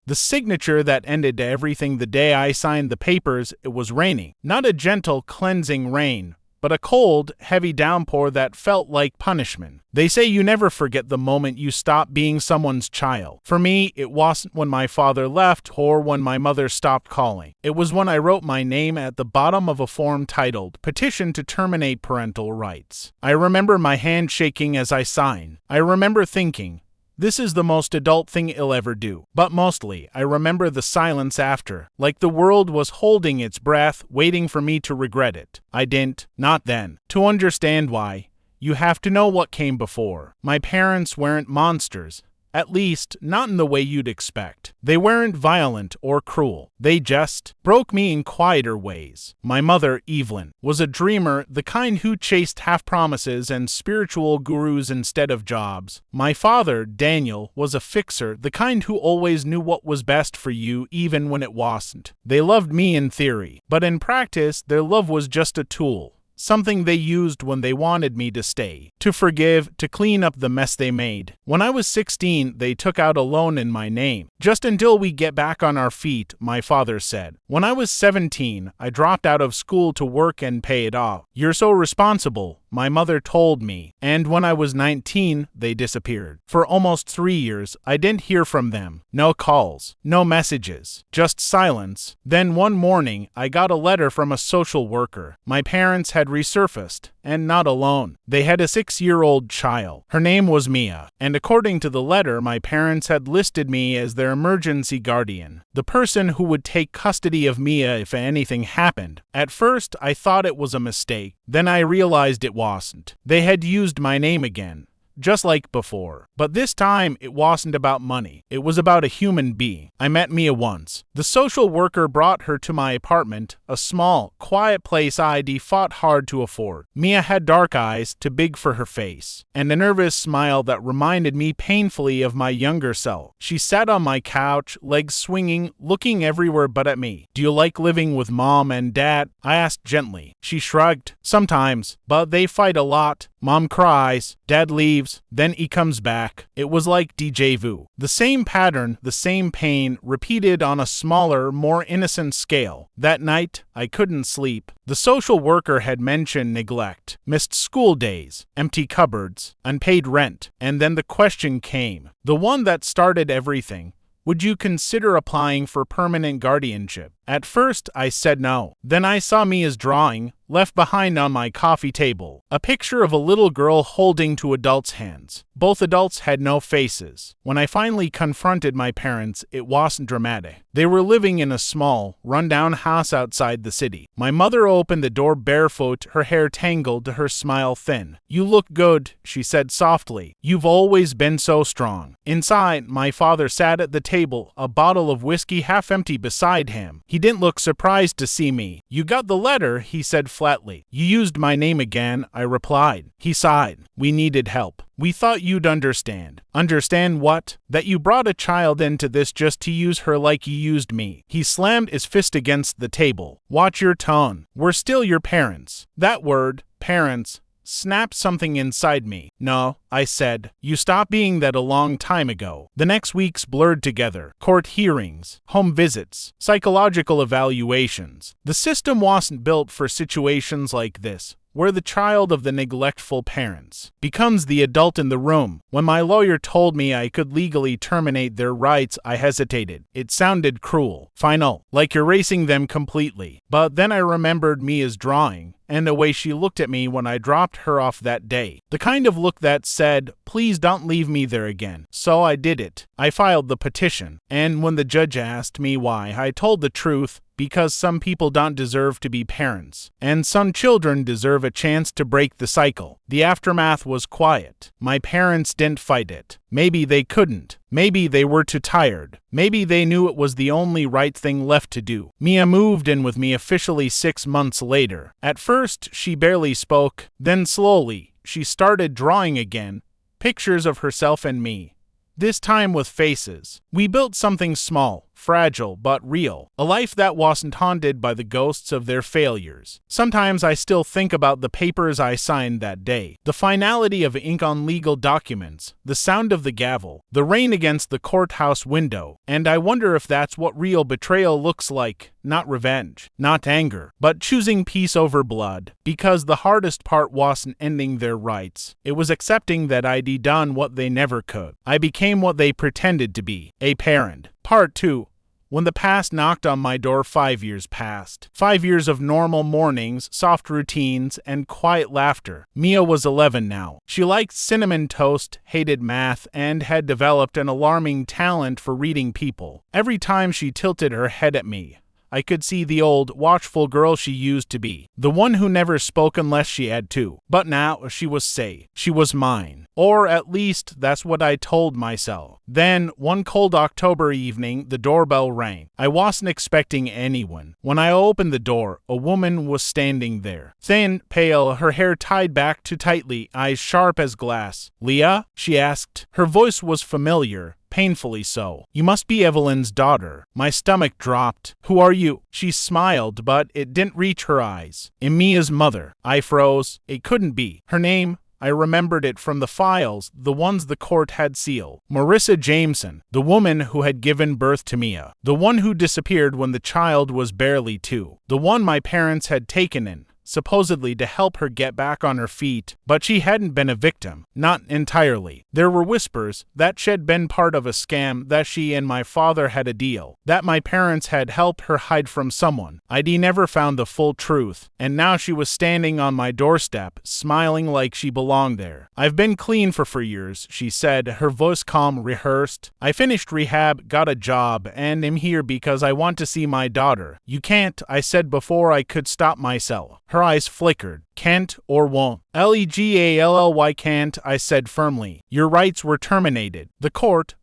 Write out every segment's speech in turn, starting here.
The signature that ended everything. The day I signed the papers, it was raining. Not a gentle, cleansing rain, but a cold, heavy downpour that felt like punishment. They say you never forget the moment you stop being someone's child. For me, it wasn't when my father left or when my mother stopped calling. It was when I wrote my name at the bottom of a form titled Petition to Terminate Parental Rights. I remember my hand shaking as I signed. I remember thinking, this is the most adult thing he'll ever do. But mostly, I remember the silence after, like the world was holding its breath, waiting for me to regret it. I didn't, not then. To understand why, you have to know what came before. My parents weren't monsters. At least, not in the way you'd expect. They weren't violent or cruel. They just broke me in quieter ways. My mother, Evelyn, was a dreamer, the kind who chased half-promises and spiritual gurus instead of jobs. My father, Daniel, was a fixer, the kind who always knew what was best for you even when it wasn't. They loved me in theory, but in practice, their love was just a tool. Something they used when they wanted me to stay, to forgive, to clean up the mess they made. When I was 16, they took out a loan in my name. Just until we get back on our feet, my father said. When I was 17, I dropped out of school to work and pay it off. You're so responsible, my mother told me. And when I was 19, they disappeared. For almost 3 years, I didn't hear from them. No calls, no messages, just silence. Then one morning, I got a letter from a social worker. My parents had resurfaced, and not alone. They had a 6-year-old child. Her name was Mia, and according to the letter, my parents had listed me as their emergency guardian, the person who would take custody of Mia if anything happened. At first, I thought it was a mistake. Then I realized it wasn't. They had used my name again, just like before. But this time, it wasn't about money. It was about a human being. I met Mia once. The social worker brought her to my apartment, a small, quiet place I'd fought hard to afford. Mia had dark eyes, too big for her face, and a nervous smile that reminded me painfully of my younger self. She sat on my couch, legs swinging, looking everywhere but at me. Do you like living with mom and dad? I asked gently. She shrugged. Sometimes, but they fight a lot. Mom cries, dad leaves, then he comes back. It was like déjà vu. The same pattern, the same pain, repeated on a smaller, more innocent scale. That night, I couldn't sleep. The social worker had mentioned neglect, missed school days, empty cupboards, unpaid rent, and then the question came, the one that started everything. Would you consider applying for permanent guardianship? At first, I said no. Then I saw Mia's drawing, left behind on my coffee table, a picture of a little girl holding two adults' hands. Both adults had no faces. When I finally confronted my parents, it wasn't dramatic. They were living in a small, run-down house outside the city. My mother opened the door barefoot, her hair tangled, her smile thin. You look good, she said softly. You've always been so strong. Inside, my father sat at the table, a bottle of whiskey half empty beside him. He didn't look surprised to see me. You got the letter, he said flatly. You used my name again, I replied. He sighed. We needed help. We thought you'd understand. Understand what? That you brought a child into this just to use her like you used me. He slammed his fist against the table. Watch your tone. We're still your parents. That word, parents, snapped something inside me. No, I said. You stopped being that a long time ago. The next weeks blurred together. Court hearings, home visits, psychological evaluations. The system wasn't built for situations like this, where the child of the neglectful parents becomes the adult in the room. When my lawyer told me I could legally terminate their rights, I hesitated. It sounded cruel, final, like erasing them completely. But then I remembered Mia's drawing, and the way she looked at me when I dropped her off that day. The kind of look that said, please don't leave me there again. So I did it. I filed the petition, and when the judge asked me why, I told the truth. Because some people don't deserve to be parents, and some children deserve a chance to break the cycle. The aftermath was quiet. My parents didn't fight it. Maybe they couldn't. Maybe they were too tired. Maybe they knew it was the only right thing left to do. Mia moved in with me officially 6 months later. At first, she barely spoke. Then slowly, she started drawing again, pictures of herself and me. This time with faces. We built something small, fragile but real. A life that wasn't haunted by the ghosts of their failures. Sometimes I still think about the papers I signed that day. The finality of ink on legal documents, the sound of the gavel, the rain against the courthouse window, and I wonder if that's what real betrayal looks like. Not revenge, not anger, but choosing peace over blood. Because the hardest part wasn't ending their rights. It was accepting that I'd done what they never could. I became what they pretended to be, a parent. Part 2. When the past knocked on my door, 5 years passed. 5 years of normal mornings, soft routines, and quiet laughter. Mia was 11 now. She liked cinnamon toast, hated math, and had developed an alarming talent for reading people. Every time she tilted her head at me, I could see the old, watchful girl she used to be, the one who never spoke unless she had to. But now she was safe. She was mine. Or at least that's what I told myself. Then, one cold October evening, the doorbell rang. I wasn't expecting anyone. When I opened the door, a woman was standing there. Thin, pale, her hair tied back too tightly, eyes sharp as glass. "Leah?" she asked. Her voice was familiar. Painfully so. "You must be Evelyn's daughter." My stomach dropped. "Who are you?" She smiled, but it didn't reach her eyes. "Mia's mother." I froze. It couldn't be. Her name? I remembered it from the files, the ones the court had sealed. Marissa Jameson, the woman who had given birth to Mia. The one who disappeared when the child was barely 2. The one my parents had taken in, supposedly to help her get back on her feet, but she hadn't been a victim. Not entirely. There were whispers that she'd been part of a scam, that she and my father had a deal, that my parents had helped her hide from someone. I'd never found the full truth, and now she was standing on my doorstep, smiling like she belonged there. "I've been clean for 4 years," she said, her voice calm, rehearsed. "I finished rehab, got a job, and am here because I want to see my daughter." "You can't," I said before I could stop myself. Her eyes flickered. "Can't or won't." "Legally can't," I said firmly. "Your rights were terminated." The court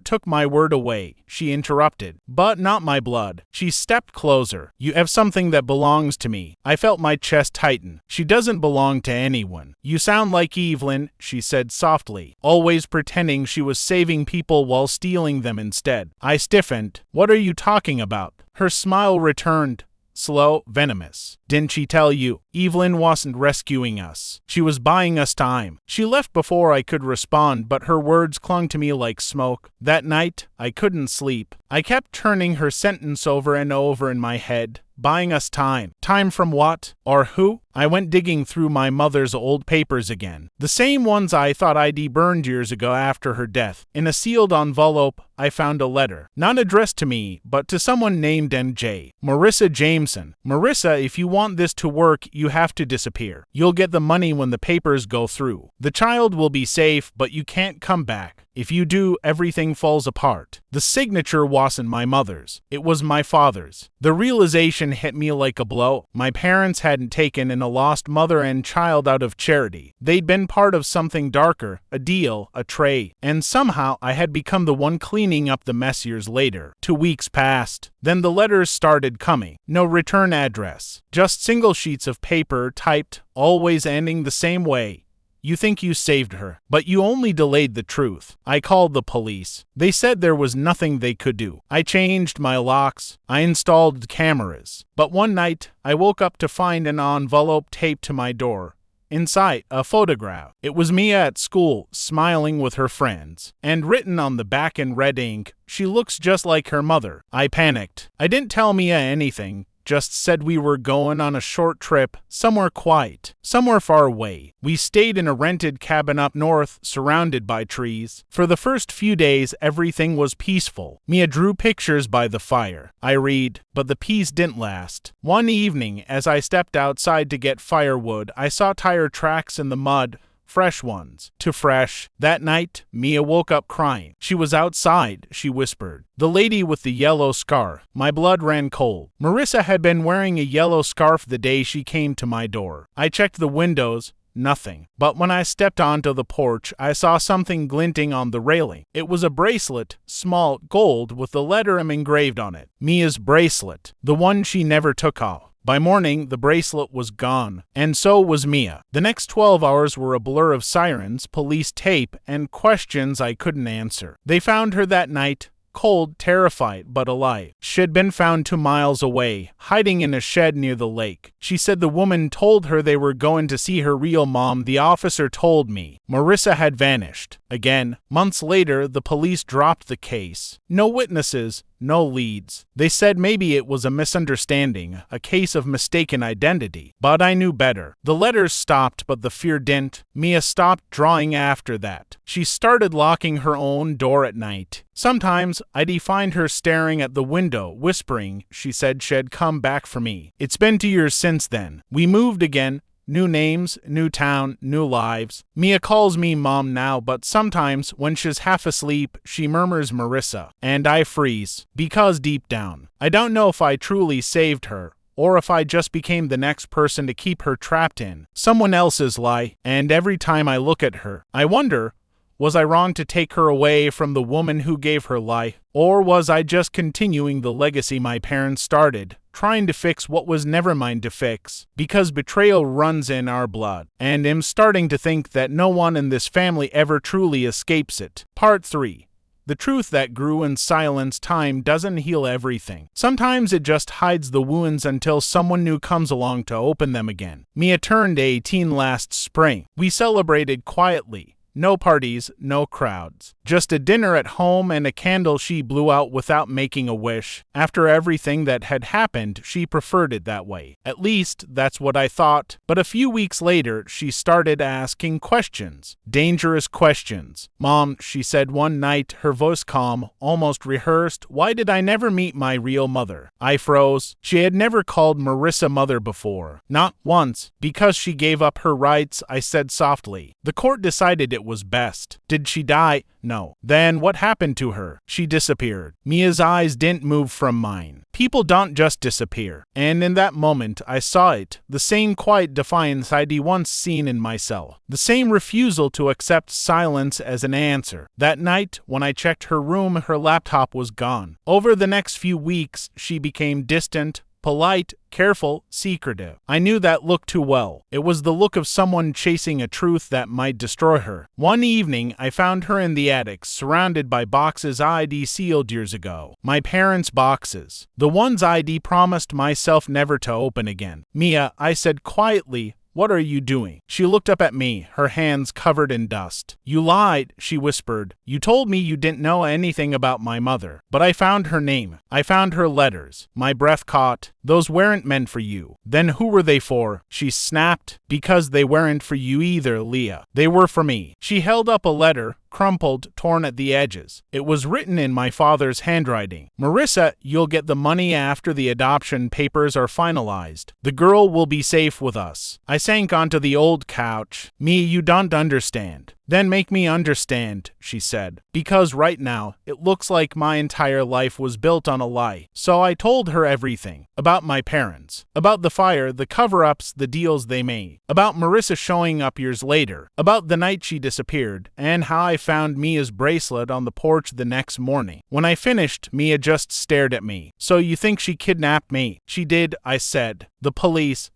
took my word away," she interrupted. "But not my blood." She stepped closer. "You have something that belongs to me." I felt my chest tighten. "She doesn't belong to anyone." "You sound like Evelyn," she said softly, always pretending she was saving people while stealing them instead. I stiffened. "What are you talking about?" Her smile returned. Slow, venomous. "Didn't she tell you? Evelyn wasn't rescuing us. She was buying us time." She left before I could respond, but her words clung to me like smoke. That night, I couldn't sleep. I kept turning her sentence over and over in my head. Buying us time. Time from what? Or who? I went digging through my mother's old papers again. The same ones I thought I'd burned years ago after her death. In a sealed envelope, I found a letter. Not addressed to me, but to someone named MJ. Marissa Jameson. "Marissa, if you want this to work, you have to disappear. You'll get the money when the papers go through. The child will be safe, but you can't come back. If you do, everything falls apart." The signature wasn't my mother's. It was my father's. The realization hit me like a blow. My parents hadn't taken in a lost mother and child out of charity. They'd been part of something darker, a deal, a tray. And somehow I had become the one cleaning up the mess years later. 2 weeks passed. Then the letters started coming. No return address. Just single sheets of paper typed, always ending the same way. "You think you saved her, but you only delayed the truth." I called the police. They said there was nothing they could do. I changed my locks. I installed cameras. But one night, I woke up to find an envelope taped to my door. Inside, a photograph. It was Mia at school, smiling with her friends. And written on the back in red ink, "She looks just like her mother." I panicked. I didn't tell Mia anything. Just said we were going on a short trip, somewhere quiet, somewhere far away. We stayed in a rented cabin up north, surrounded by trees. For the first few days, everything was peaceful. Mia drew pictures by the fire. I read, but the peace didn't last. One evening, as I stepped outside to get firewood, I saw tire tracks in the mud. Fresh ones. Too fresh. That night, Mia woke up crying. "She was outside," she whispered. "The lady with the yellow scarf." My blood ran cold. Marissa had been wearing a yellow scarf the day she came to my door. I checked the windows. Nothing. But when I stepped onto the porch, I saw something glinting on the railing. It was a bracelet, small, gold, with the letter M engraved on it. Mia's bracelet. The one she never took off. By morning, the bracelet was gone, and so was Mia. The next 12 hours were a blur of sirens, police tape, and questions I couldn't answer. They found her that night, cold, terrified, but alive. She had been found 2 miles away, hiding in a shed near the lake. She said the woman told her they were going to see her real mom. The officer told me Marissa had vanished. Again, months later, the police dropped the case. No witnesses, no leads. They said maybe it was a misunderstanding, a case of mistaken identity. But I knew better. The letters stopped, but the fear didn't. Mia stopped drawing after that. She started locking her own door at night. Sometimes I'd find her staring at the window, whispering. She said she'd come back for me. It's been 2 years since then. We moved again. New names, new town, new lives. Mia calls me mom now, but sometimes when she's half asleep, she murmurs Marissa, and I freeze. Because deep down, I don't know if I truly saved her, or if I just became the next person to keep her trapped in someone else's lie. And every time I look at her, I wonder, was I wrong to take her away from the woman who gave her life? Or was I just continuing the legacy my parents started, trying to fix what was never mine to fix? Because betrayal runs in our blood, and I'm starting to think that no one in this family ever truly escapes it. Part 3. The truth that grew in silence. Time doesn't heal everything. Sometimes it just hides the wounds until someone new comes along to open them again. Mia turned 18 last spring. We celebrated quietly. No parties, no crowds. Just a dinner at home and a candle she blew out without making a wish. After everything that had happened, she preferred it that way. At least, that's what I thought. But a few weeks later, she started asking questions. Dangerous questions. Mom, she said one night, her voice calm, almost rehearsed, why did I never meet my real mother? I froze. She had never called Marissa mother before. Not once. Because she gave up her rights, I said softly. The court decided it was best. Did she die? No. Then what happened to her? She disappeared. Mia's eyes didn't move from mine. People don't just disappear. And in that moment, I saw it. The same quiet defiance I'd once seen in myself. The same refusal to accept silence as an answer. That night, when I checked her room, her laptop was gone. Over the next few weeks, she became distant, polite, careful, secretive. I knew that look too well. It was the look of someone chasing a truth that might destroy her. One evening, I found her in the attic, surrounded by boxes I'd sealed years ago. My parents' boxes. The ones I'd promised myself never to open again. Mia, I said quietly, what are you doing? She looked up at me, her hands covered in dust. You lied, she whispered. You told me you didn't know anything about my mother. But I found her name. I found her letters. My breath caught. Those weren't meant for you. Then who were they for? She snapped. Because they weren't for you either, Leah. They were for me. She held up a letter, crumpled, torn at the edges. It was written in my father's handwriting. Marissa, you'll get the money after the adoption papers are finalized. The girl will be safe with us. I sank onto the old couch. Me, you don't understand. Then make me understand, she said. Because right now, it looks like my entire life was built on a lie. So I told her everything. About my parents. About the fire, the cover-ups, the deals they made. About Marissa showing up years later. About the night she disappeared. And how I found Mia's bracelet on the porch the next morning. When I finished, Mia just stared at me. So you think she kidnapped me? She did, I said. The police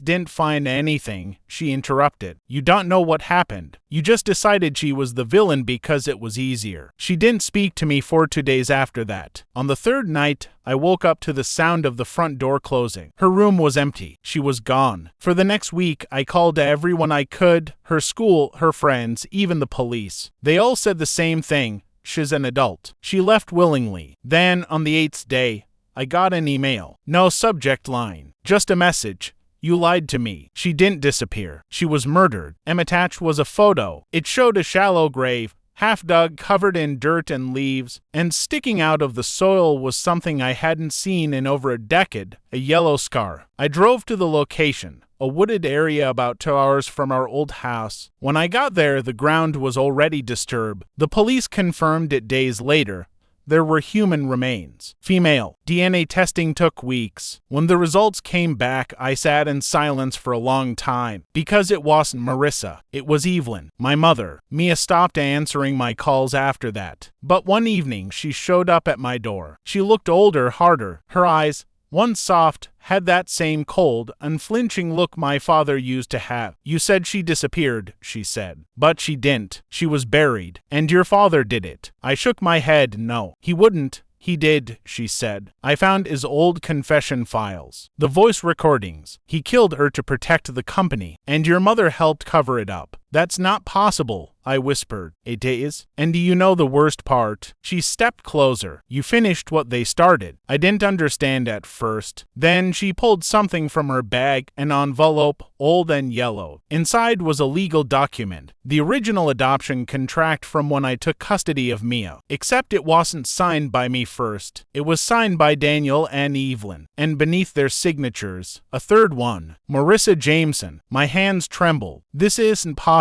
didn't find anything, she interrupted. You don't know what happened. You just decided she was the villain because it was easier. She didn't speak to me for 2 days after that. On the third night, I woke up to the sound of the front door closing. Her room was empty. She was gone. For the next week, I called to everyone I could, her school, her friends, even the police. They all said the same thing. She's an adult. She left willingly. Then, on the 8th day, I got an email. No subject line. Just a message. You lied to me. She didn't disappear. She was murdered. And attached was a photo. It showed a shallow grave, half dug, covered in dirt and leaves, and sticking out of the soil was something I hadn't seen in over a decade, a yellow scar. I drove to the location, a wooded area about 2 hours from our old house. When I got there, the ground was already disturbed. The police confirmed it days later. There were human remains. Female. DNA testing took weeks. When the results came back, I sat in silence for a long time. Because it wasn't Marissa. It was Evelyn, my mother. Mia stopped answering my calls after that. But one evening, she showed up at my door. She looked older, harder. Her eyes, One soft, had that same cold, unflinching look my father used to have. You said she disappeared, she said. But she didn't. She was buried. And your father did it. I shook my head. No, he wouldn't. He did, she said. I found his old confession files. The voice recordings. He killed her to protect the company, and your mother helped cover it up. That's not possible, I whispered. It is. And do you know the worst part? She stepped closer. You finished what they started. I didn't understand at first. Then she pulled something from her bag, an envelope, old and yellow. Inside was a legal document, the original adoption contract from when I took custody of Mia. Except it wasn't signed by me first. It was signed by Daniel and Evelyn, and beneath their signatures, a third one, Marissa Jameson. My hands trembled. This isn't possible.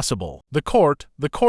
The court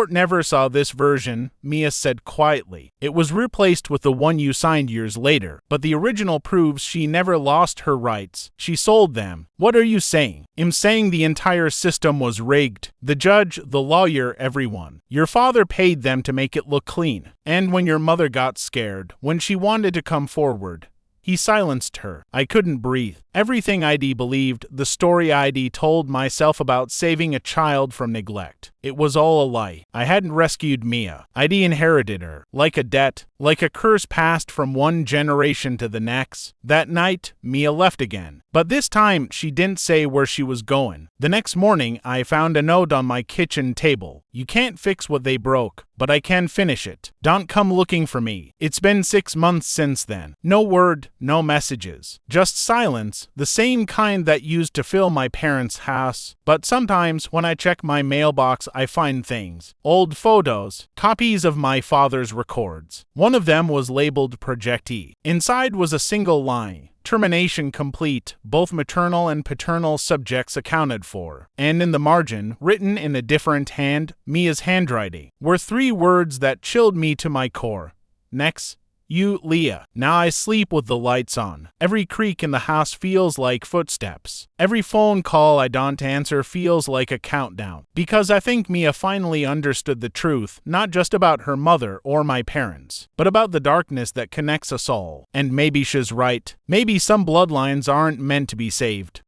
never saw this version, Mia said quietly. It was replaced with the one you signed years later, but the original proves she never lost her rights. She sold them. What are you saying? I'm saying the entire system was rigged. The judge, the lawyer, everyone. Your father paid them to make it look clean. And when your mother got scared, when she wanted to come forward, he silenced her. I couldn't breathe. Everything I'd believed, the story I'd told myself about saving a child from neglect. It was all a lie. I hadn't rescued Mia. I'd inherited her. Like a debt, like a curse passed from one generation to the next. That night, Mia left again. But this time, she didn't say where she was going. The next morning, I found a note on my kitchen table. You can't fix what they broke, but I can finish it. Don't come looking for me. It's been 6 months since then. No word, no messages. Just silence, the same kind that used to fill my parents' house. But sometimes, when I check my mailbox, I find things. Old photos, copies of my father's records. One of them was labeled Project E. Inside was a single line. Termination complete, both maternal and paternal subjects accounted for. And in the margin, written in a different hand, Mia's handwriting, were 3 words that chilled me to my core. Next. You, Leah. Now I sleep with the lights on. Every creak in the house feels like footsteps. Every phone call I don't answer feels like a countdown. Because I think Mia finally understood the truth, not just about her mother or my parents, but about the darkness that connects us all. And maybe she's right. Maybe some bloodlines aren't meant to be saved.